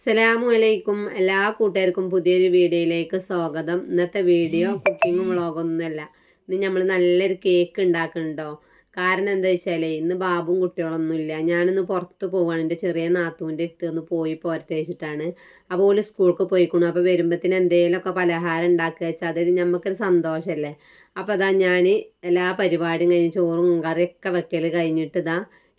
അസ്സലാമലൈക്കും എല്ലാ കൂട്ടുകാർക്കും പുതിയൊരു വീഡിയോയിലേക്ക് സ്വാഗതം. ഇന്നത്തെ വീഡിയോ കുക്കിങ്ങും വ്ളോഗൊന്നുമല്ല. ഇന്ന് നമ്മൾ നല്ലൊരു കേക്ക് ഉണ്ടാക്കുന്നുണ്ടോ. കാരണം എന്താ വെച്ചാലേ ഇന്ന് ബാബും കുട്ടികളൊന്നുമില്ല. ഞാനിന്ന് പുറത്ത് പോവാണ്. എൻ്റെ ചെറിയ നാത്തൂൻ്റെ അടുത്ത് ഒന്ന് പോയി പോരട്ടെ വെച്ചിട്ടാണ്. അപ്പോൾ ഓല് സ്കൂൾക്ക് പോയിക്കണു. അപ്പോൾ വരുമ്പത്തിന് എന്തെങ്കിലുമൊക്കെ പലഹാരം ഉണ്ടാക്കുക വെച്ചാൽ അതൊരു നമുക്കൊരു സന്തോഷമല്ലേ. അപ്പോൾ അതാ ഞാൻ എല്ലാ പരിപാടിയും കഴിഞ്ഞ് ചോറും കറിയൊക്കെ വെക്കൽ കഴിഞ്ഞിട്ട്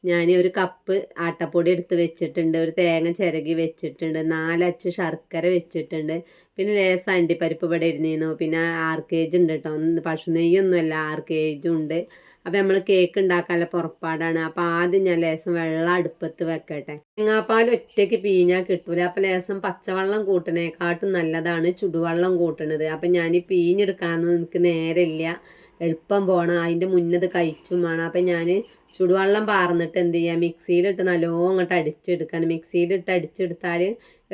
ഞാൻ ഒരു കപ്പ് ആട്ടപ്പൊടി എടുത്ത് വെച്ചിട്ടുണ്ട്, ഒരു തേങ്ങ ചിരകി വെച്ചിട്ടുണ്ട്, 4 അച്ച് ശർക്കര വെച്ചിട്ടുണ്ട്, പിന്നെ ലേസം അണ്ടിപ്പരിപ്പ് ഇവിടെ ഇരുന്നിരുന്നു, പിന്നെ 6 kg ഉണ്ട് കേട്ടോ. പശു നെയ്യൊന്നുമല്ല, 6 kg ഉണ്ട്. അപ്പം നമ്മൾ കേക്ക് ഉണ്ടാക്കാനുള്ള പുറപ്പാടാണ്. അപ്പം ആദ്യം ഞാൻ ലേസം വെള്ളം അടുപ്പത്ത് വെക്കട്ടെ. തേങ്ങാപ്പാൽ ഒറ്റയ്ക്ക് പിഴിഞ്ഞാൽ കിട്ടൂല. അപ്പം ലേസം പച്ചവെള്ളം കൂട്ടണേക്കാട്ടും നല്ലതാണ് ചുടുവെള്ളം കൂട്ടണത്. അപ്പം ഞാൻ ഈ പിഴിഞ്ഞെടുക്കാമെന്ന് എനിക്ക് നേരമില്ല, എളുപ്പം പോകണം, അതിൻ്റെ മുന്നത് കഴിച്ചും വേണം. അപ്പം ഞാൻ ചുടുവെള്ളം പാർന്നിട്ട് എന്ത് ചെയ്യുക, മിക്സിയിലിട്ട് നല്ലോണം അങ്ങോട്ട് അടിച്ചെടുക്കണം. മിക്സിയിലിട്ട് അടിച്ചെടുത്താൽ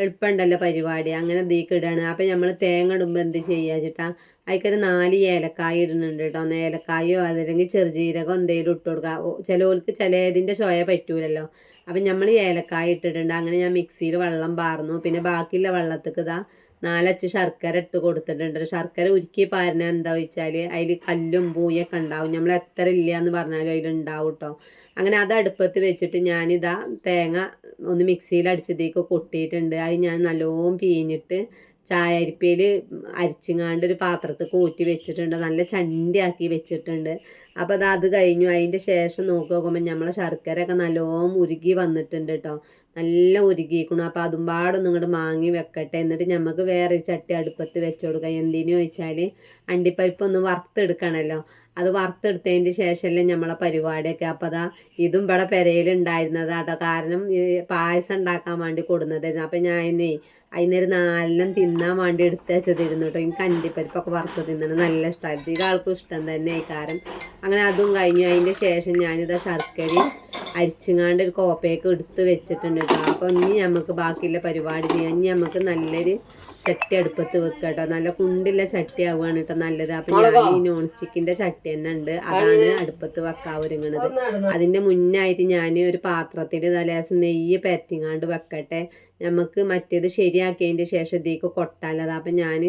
എളുപ്പമുണ്ടല്ലോ പരിപാടി. അങ്ങനെ ഇതിലേക്ക് ഇടാണ്. അപ്പം നമ്മൾ തേങ്ങ ഇടുമ്പോൾ എന്ത് ചെയ്യുക വെച്ചിട്ടാ, അതിക്കൊരു 4 ഏലക്കായ ഇടുന്നുണ്ട് കേട്ടോ. ഏലക്കായോ അതല്ലെങ്കിൽ ചെറുജീരകം എന്തെങ്കിലും ഇട്ട് കൊടുക്കുക. ചിലവർക്ക് ചിലതിൻ്റെ ചോയ പറ്റൂലല്ലോ. അപ്പം നമ്മൾ ഏലക്കായ ഇട്ടിട്ടുണ്ട്. അങ്ങനെ ഞാൻ മിക്സിയിൽ വെള്ളം പാർന്നു. പിന്നെ ബാക്കിയുള്ള വെള്ളത്തേക്ക് 4 അച്ച് ശർക്കര ഇട്ട് കൊടുത്തിട്ടുണ്ട്. ശർക്കര ഉരുക്കി പാരുന്ന എന്താ വെച്ചാൽ അതിൽ കല്ലും പൂയൊക്കെ ഉണ്ടാവും. നമ്മൾ എത്ര ഇല്ല എന്ന് പറഞ്ഞാലും അതിലുണ്ടാവും കേട്ടോ. അങ്ങനെ അത് അടുപ്പത്ത് വെച്ചിട്ട് ഞാനിതാ തേങ്ങ ഒന്ന് മിക്സിയിൽ അടിച്ചതേക്ക് കൊട്ടിയിട്ടുണ്ട്. അത് ഞാൻ നല്ലോണം പിഴിഞ്ഞിട്ട് ചായ അരിപ്പയിൽ അരിച്ചിങ്ങാണ്ട് ഒരു പാത്രത്തിൽ കൂട്ടി വെച്ചിട്ടുണ്ട്, നല്ല ചണ്ടിയാക്കി വെച്ചിട്ടുണ്ട്. അപ്പോൾ അത് കഴിഞ്ഞു. അതിൻ്റെ ശേഷം നോക്കുമ്പോൾ നമ്മളെ ശർക്കരയൊക്കെ നല്ലോണം ഉരുകി വന്നിട്ടുണ്ട് കേട്ടോ, നല്ല ഉരുകിയിരിക്കണം. അപ്പോൾ അതും പാടൊന്നും ഇങ്ങോട്ട് മാങ്ങി വെക്കട്ടെ. എന്നിട്ട് നമുക്ക് വേറെ ചട്ടി അടുപ്പത്ത് വെച്ച് കൊടുക്കുക. എന്തിനു ചോദിച്ചാൽ അണ്ടിപ്പരിപ്പൊന്ന് വറുത്തെടുക്കണമല്ലോ. അത് വറുത്തെടുത്തതിൻ്റെ ശേഷമല്ലേ നമ്മളെ പരിപാടിയൊക്കെ. അപ്പോൾ ഇതും ഇവിടെ പെരയിലുണ്ടായിരുന്നതാട്ടോ. കാരണം പായസം ഉണ്ടാക്കാൻ വേണ്ടി കൊടുന്നതായിരുന്നു. അപ്പം ഞാൻ അതിനൊരു 4 തിന്നാൻ വേണ്ടി എടുത്ത് വെച്ചതിരുന്നു കേട്ടോ. എനിക്ക് അണ്ടിപ്പരിപ്പൊക്കെ വറുത്ത് തിന്നണം നല്ല ഇഷ്ടമായി. അധികം ആൾക്കും ഇഷ്ടം തന്നെ കാരണം. അങ്ങനെ അതും കഴിഞ്ഞു. അതിൻ്റെ ശേഷം ഞാനിതാ ശർക്കരയും അരിച്ചിങ്ങാണ്ട് ഒരു കോപ്പയൊക്കെ എടുത്ത് വെച്ചിട്ടുണ്ട് കേട്ടോ. അപ്പോൾ ഇനി നമുക്ക് ബാക്കിയുള്ള പരിപാടി ചെയ്യാം. ഇനി നമുക്ക് നല്ലൊരു ചട്ടി അടുപ്പത്ത് വെക്കുക കേട്ടോ. നല്ല കുണ്ടുള്ള ചട്ടി ആവുകയാണ് കേട്ടോ നല്ലത്. അപ്പം ഞാൻ ഈ നോൺ സ്റ്റിക്കിൻ്റെ ചട്ടി തന്നെ ഉണ്ട്, അതാണ് അടുപ്പത്ത് വെക്കാൻ ഒരുങ്ങണത്. അതിൻ്റെ മുന്നായിട്ട് ഞാൻ ഒരു പാത്രത്തിൽ ലേശം നെയ്യ് പരത്തിങ്ങാണ്ട് വെക്കട്ടെ. നമുക്ക് മറ്റേത് ശരിയാക്കിയതിൻ്റെ ശേഷം ഇതിലേക്ക് കൊട്ടാലത്. അപ്പം ഞാൻ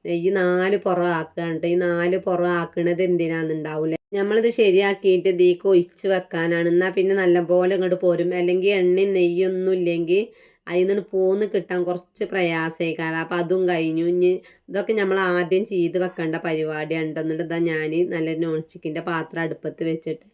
നെയ്യ് 4 പുറം ആക്കുകയാണ് കേട്ടോ. ഈ 4 പുറം ആക്കണത് എന്തിനാണെന്നുണ്ടാവില്ല, നമ്മളിത് ശരിയാക്കിയിട്ട് ഇതിലേക്ക് ഒഴിച്ച് വെക്കാനാണ്. എന്നാൽ പിന്നെ നല്ലപോലെ ഇങ്ങോട്ട് പോരും. അല്ലെങ്കിൽ എണ്ണയും നെയ്യൊന്നും ഇല്ലെങ്കിൽ അതിൽ നിന്ന് പോന്ന് കിട്ടാൻ കുറച്ച് പ്രയാസമായിക്കാരം. അപ്പം അതും കഴിഞ്ഞു. ഇനി ഇതൊക്കെ നമ്മൾ ആദ്യം ചെയ്ത് വെക്കേണ്ട പരിപാടിയാണ്. എന്നിട്ട് ഞാൻ നല്ല നോൺ സ്റ്റിക്കിൻ്റെ പാത്രം അടുപ്പത്ത് വെച്ചിട്ട്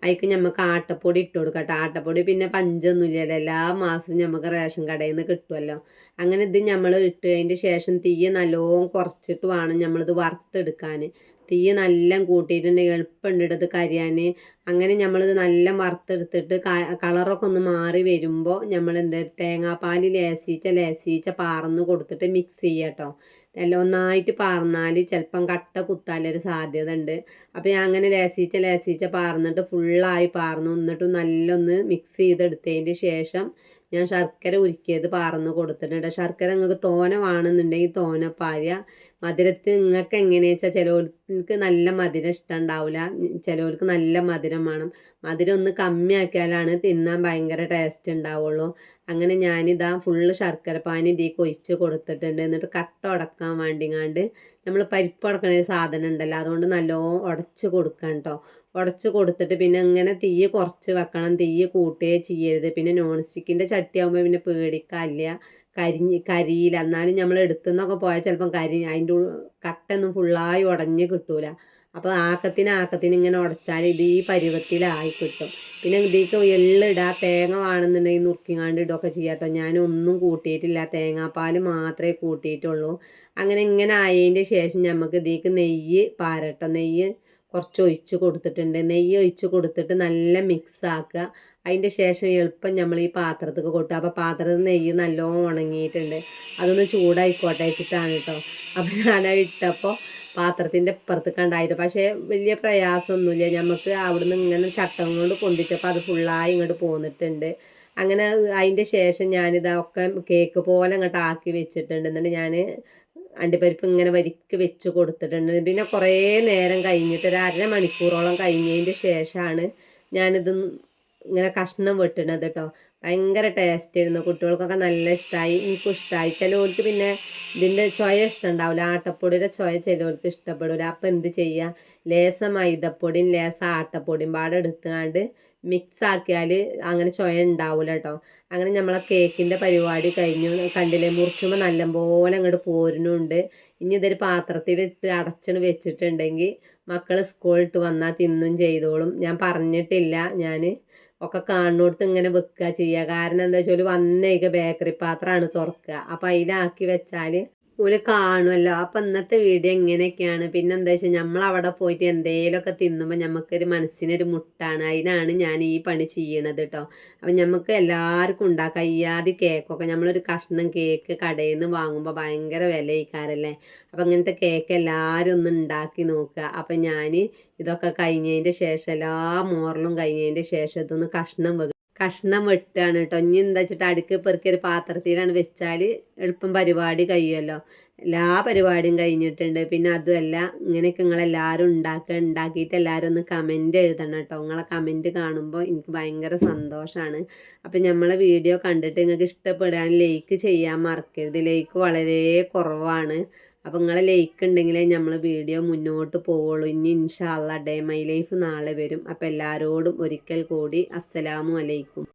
അതിക്ക് നമുക്ക് ആട്ടപ്പൊടി ഇട്ട് കൊടുക്കട്ടെ. ആട്ടപ്പൊടി പിന്നെ പഞ്ചൊന്നുമില്ലല്ലോ, എല്ലാ മാസവും നമുക്ക് റേഷൻ കടയിൽ നിന്ന് കിട്ടുമല്ലോ. അങ്ങനെ ഇത് നമ്മൾ ഇട്ടതിൻ്റെ ശേഷം തീ നല്ലോണം കുറച്ചിട്ട് വേണം നമ്മളിത് വറുത്തെടുക്കാൻ. തീ നല്ല കൂട്ടിയിട്ടുണ്ടെങ്കിൽ എളുപ്പമുണ്ട് ഇത് കരിയാൻ. അങ്ങനെ നമ്മളിത് നല്ല വറുത്തെടുത്തിട്ട് കളറൊക്കെ ഒന്ന് മാറി വരുമ്പോൾ നമ്മൾ തേങ്ങാപ്പാൽ ലേസീച്ച പാർന്ന് കൊടുത്തിട്ട് മിക്സ് ചെയ്യുക കേട്ടോ. എല്ലാം ഒന്നായിട്ട് പാർന്നാൽ ചിലപ്പം കട്ട കുത്താനൊരു സാധ്യത ഉണ്ട്. അപ്പോൾ ഞാൻ അങ്ങനെ ലേസീച്ച പാർന്നിട്ട് ഫുള്ളായി പാർന്നു. എന്നിട്ടും നല്ലൊന്ന് മിക്സ് ചെയ്തെടുത്തതിൻ്റെ ശേഷം ഞാൻ ശർക്കര ഉരുക്കിയത് പാർന്ന് കൊടുത്തിട്ടുണ്ട്. ശർക്കര നിങ്ങൾക്ക് തോന വേണമെന്നുണ്ടെങ്കിൽ തോന പാരുക. മധുരത്തിൽ നിങ്ങൾക്ക് എങ്ങനെയാ വെച്ചാൽ ചിലവർക്ക് നല്ല മധുരം ഇഷ്ടം ഉണ്ടാവില്ല, ചിലവർക്ക് നല്ല മധുരം വേണം. മധുരം ഒന്ന് കമ്മിയാക്കിയാലാണ് തിന്നാൻ ഭയങ്കര ടേസ്റ്റ് ഉണ്ടാവുള്ളൂ. അങ്ങനെ ഞാനിതാ ഫുള്ള് ശർക്കര പാനി ഇതിലേക്ക് ഒഴിച്ച് കൊടുത്തിട്ടുണ്ട്. എന്നിട്ട് കട്ട ഉടക്കാൻ വേണ്ടിങ്ങാണ്ട് നമ്മൾ പരിപ്പ് ഉടക്കണ ഒരു സാധനം ഉണ്ടല്ലോ, അതുകൊണ്ട് നല്ലോണം ഉടച്ച് കൊടുക്കാം കേട്ടോ. ഉടച്ച് കൊടുത്തിട്ട് പിന്നെ ഇങ്ങനെ തീ കുറച്ച് വെക്കണം, തീ കൂട്ടുകയോ ചെയ്യരുത്. പിന്നെ നോൺ സ്റ്റിക്കിൻ്റെ ചട്ടിയാകുമ്പോൾ പിന്നെ പേടിക്കാനില്ല, കരിയില്ല. എന്നാലും നമ്മൾ എടുത്തുനിന്നൊക്കെ പോയാൽ ചിലപ്പം അതിൻ്റെ കട്ടൊന്നും ഫുള്ളായി ഉടഞ്ഞ് കിട്ടൂല. അപ്പോൾ ആക്കത്തിന് ഇങ്ങനെ ഉടച്ചാൽ ഇത് ഈ പരുവത്തിലായി കിട്ടും. പിന്നെ ഇതിലേക്ക് എള്ളിടുക, തേങ്ങ വേണമെന്നുണ്ടെങ്കിൽ നുറുക്കിങ്ങാണ്ട് ഇടുകയൊക്കെ ചെയ്യാം കേട്ടോ. ഞാനൊന്നും കൂട്ടിയിട്ടില്ല, തേങ്ങാപ്പാൽ മാത്രമേ കൂട്ടിയിട്ടുള്ളൂ. അങ്ങനെ ഇങ്ങനെ ആയതിൻ്റെ ശേഷം നമുക്ക് ഇതിലേക്ക് നെയ്യ് പാരട്ടോ. നെയ്യ് കുറച്ച് ഒഴിച്ച് കൊടുത്തിട്ടുണ്ട്. നെയ്യ് ഒഴിച്ച് കൊടുത്തിട്ട് നല്ല മിക്സ് ആക്കുക. അതിൻ്റെ ശേഷം എളുപ്പം നമ്മൾ ഈ പാത്രത്തേക്ക് കൊട്ടുക. അപ്പോൾ പാത്രത്തിൽ നെയ്യ് നല്ലോണം ഉണങ്ങിയിട്ടുണ്ട്, അതൊന്ന് ചൂടായിക്കോട്ടെ വെച്ചിട്ടാണ് കേട്ടോ. അപ്പോൾ ഞാനത് ഇട്ടപ്പോൾ പാത്രത്തിൻ്റെ ഇപ്പുറത്തേക്ക് ഉണ്ടായിട്ട്, പക്ഷേ വലിയ പ്രയാസമൊന്നുമില്ല. നമുക്ക് അവിടുന്ന് ഇങ്ങനെ ചട്ടം കൊണ്ട് പൊന്തിച്ചപ്പോൾ അത് ഫുള്ളായി ഇങ്ങോട്ട് പോന്നിട്ടുണ്ട്. അങ്ങനെ അതിൻ്റെ ശേഷം ഞാനിതൊക്കെ കേക്ക് പോലെ ഇങ്ങോട്ട് ആക്കി വെച്ചിട്ടുണ്ട്. എന്നിട്ട് ഞാൻ അണ്ടിപ്പരിപ്പ് ഇങ്ങനെ വരിക്ക് വെച്ച് കൊടുത്തിട്ടുണ്ട്. പിന്നെ കുറേ നേരം കഴിഞ്ഞിട്ട് ഒരു 1/2 മണിക്കൂറോളം കഴിഞ്ഞതിൻ്റെ ശേഷമാണ് ഞാനിത് ഇങ്ങനെ കഷ്ണം വെട്ടണത് കേട്ടോ. ഭയങ്കര ടേസ്റ്റ് ആയിരുന്നു. കുട്ടികൾക്കൊക്കെ നല്ല ഇഷ്ടമായി, എനിക്കും ഇഷ്ടമായി. ചിലവർക്ക് പിന്നെ ഇതിൻ്റെ ചുവ ഇഷ്ടമുണ്ടാവില്ല, ആട്ടപ്പൊടിയുടെ ചുവ ചിലവർക്ക് ഇഷ്ടപ്പെടില്ല. അപ്പം എന്ത് ചെയ്യുക, ലേസം മൈദപ്പൊടിയും ലേസം ആട്ടപ്പൊടിയും പാടെ എടുത്തുകൊണ്ട് മിക്സ് ആക്കിയാൽ അങ്ങനെ ചുവ ഉണ്ടാവില്ല കേട്ടോ. അങ്ങനെ നമ്മളെ കേക്കിൻ്റെ പരിപാടി കഴിഞ്ഞു. കണ്ടില്ലേ, മുറിച്ചുമ്പോൾ നല്ലപോലെ അങ്ങോട്ട് പോരുന്നുണ്ട്. ഇനി ഇതൊരു പാത്രത്തിലിട്ട് അടച്ചിട്ട് വെച്ചിട്ടുണ്ടെങ്കിൽ മക്കൾ സ്കൂളിട്ട് വന്നാൽ തിന്നും ചെയ്തോളും. ഞാൻ പറഞ്ഞിട്ടില്ല, ഞാൻ ഒക്കെ കാണുന്നിടത്ത് ഇങ്ങനെ വെക്കുക ചെയ്യുക. കാരണം എന്താ വെച്ചാൽ വന്നേക്ക് ബേക്കറി പാത്രമാണ് തുറക്കുക, അപ്പം അതിലാക്കി വെച്ചാൽ ഓല് കാണുമല്ലോ. അപ്പം ഇന്നത്തെ വീഡിയോ ഇങ്ങനെയൊക്കെയാണ്. പിന്നെ എന്താ വെച്ചാൽ നമ്മളവിടെ പോയിട്ട് എന്തെങ്കിലുമൊക്കെ തിന്നുമ്പോൾ നമുക്കൊരു മനസ്സിനൊരു മുട്ടാണ്. അതിനാണ് ഞാൻ ഈ പണി ചെയ്യണത് കേട്ടോ. അപ്പം നമുക്ക് എല്ലാവർക്കും ഉണ്ടാക്കാം ഈ കേക്കൊക്കെ. നമ്മളൊരു കഷ്ണം കേക്ക് കടയിൽ നിന്ന് വാങ്ങുമ്പോൾ ഭയങ്കര വിലയിക്കാരല്ലേ. അപ്പം ഇങ്ങനത്തെ കേക്ക് എല്ലാവരും ഒന്ന് ഉണ്ടാക്കി നോക്കുക. അപ്പം ഞാൻ ഇതൊക്കെ കഴിഞ്ഞതിൻ്റെ ശേഷം, എല്ലാ മോറലും കഴിഞ്ഞതിൻ്റെ ശേഷം ഇതൊന്ന് കഷ്ണം വെട്ടുകയാണ് കേട്ടോ. ഇനി എന്താ വെച്ചിട്ട് അടുക്ക് പെറുക്കി ഒരു പാത്രത്തിലാണ് വെച്ചാൽ എളുപ്പം പരിപാടി കഴിയുമല്ലോ. എല്ലാ പരിപാടിയും കഴിഞ്ഞിട്ടുണ്ട്. പിന്നെ അതുമല്ല, ഇങ്ങനെയൊക്കെ നിങ്ങളെല്ലാവരും ഉണ്ടാക്കിയിട്ട് എല്ലാവരും ഒന്ന് കമൻറ്റ് എഴുതണം കേട്ടോ. നിങ്ങളെ കമൻറ്റ് കാണുമ്പോൾ എനിക്ക് ഭയങ്കര സന്തോഷമാണ്. അപ്പം നമ്മളെ വീഡിയോ കണ്ടിട്ട് നിങ്ങൾക്ക് ഇഷ്ടപ്പെടാൻ ലൈക്ക് ചെയ്യാൻ മറക്കരുത്. ലൈക്ക് വളരെ കുറവാണ്. അപ്പം നിങ്ങളെ ലൈക്ക് ഉണ്ടെങ്കിലേ നമ്മൾ വീഡിയോ മുന്നോട്ട് പോവുള്ളൂ. ഇനി ഇൻഷാ അല്ലാ ഡേ മൈ ലൈഫ് നാളെ വരും. അപ്പം എല്ലാവരോടും ഒരിക്കൽ കൂടി അസ്സലാമു അലൈക്കും.